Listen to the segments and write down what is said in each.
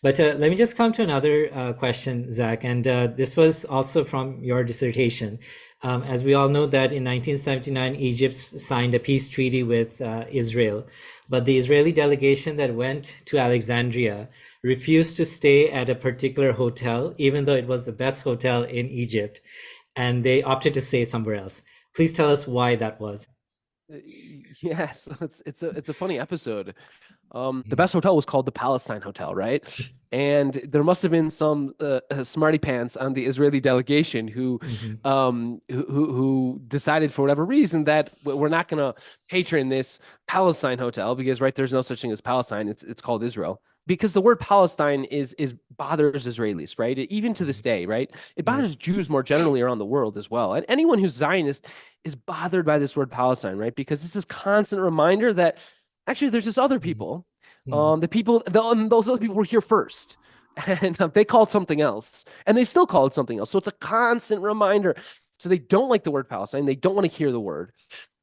But let me just come to another question, Zach, and this was also from your dissertation. As we all know that in 1979, Egypt signed a peace treaty with Israel, but the Israeli delegation that went to Alexandria refused to stay at a particular hotel, even though it was the best hotel in Egypt, and they opted to stay somewhere else. Please tell us why that was. Uh, Yes, it's a funny episode. The best hotel was called the Palestine Hotel, right? And there must have been some smarty pants on the Israeli delegation Mhm. who decided for whatever reason that we're not going to patron this Palestine Hotel because right there's no such thing as Palestine. It's called Israel. Because the word Palestine is bothers Israelis, right? Even to this Mhm. day, right? It Right. bothers Jews more generally around the world as well. And anyone who's Zionist is bothered by this word Palestine, right? Because it's this constant reminder that actually there's this other Mhm. people. Mhm. Those other people were here first, and they called something else, and they still call it something else. So it's a constant reminder. So they don't like the word Palestine. They don't want to hear the word.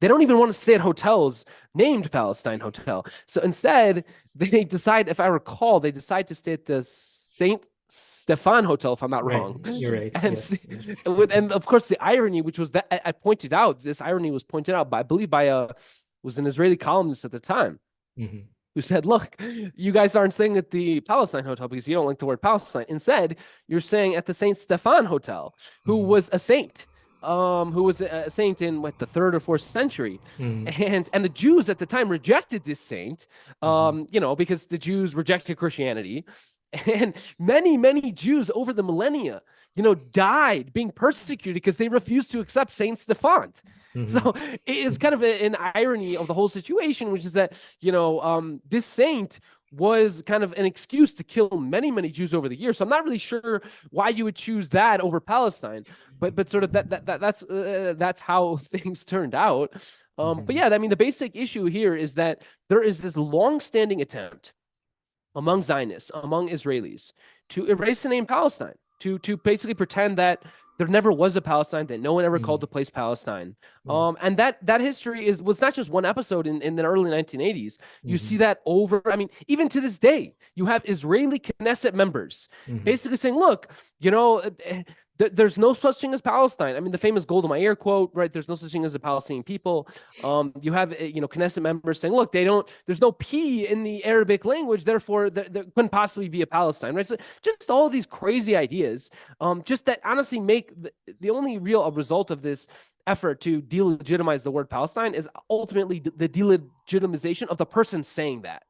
They don't even want to stay at hotels named Palestine Hotel. So instead, they decide, if I recall, they decide to stay at the Saint Stefan Hotel, if I'm not Right. wrong. You're right. And Yes. Yes. and of course the irony, which was that I pointed out, this irony was pointed out by I believe by a was an Israeli columnist at the time Mhm. who said, "Look, you guys aren't staying at the Palestine Hotel because you don't like the word Palestine. Instead, you're staying at the Saint Stefan Hotel, who Mhm. was a saint, who was a saint in what the third or fourth century." Mhm. And the Jews at the time rejected this saint, Mhm. because the Jews rejected Christianity, and many Jews over the millennia, died being persecuted because they refused to accept Saint Stefan. Mhm. So it is kind of an irony of the whole situation, which is that this saint was kind of an excuse to kill many Jews over the years. So I'm not really sure why you would choose that over Palestine, but sort of that's how things turned out. But Mhm. yeah, I mean the basic issue here is that there is this long-standing attempt among Zionists, among Israelis, to erase the name Palestine, to basically pretend that there never was a Palestine, that no one ever called Mhm. the place Palestine. Right. And that history was not just one episode in the early 1980s. You see Mhm. that over, I mean, even to this day, you have Israeli Knesset members Mhm. basically saying, look, there's no such thing as Palestine. I mean, the famous Golda Meir quote, right? There's no such thing as the Palestinian people. You have, Knesset members saying, look, there's no P in the Arabic language, therefore there couldn't possibly be a Palestine, right? So just all of these crazy ideas, just that honestly make the only real result of this effort to delegitimize the word Palestine is ultimately the delegitimization of the person saying that.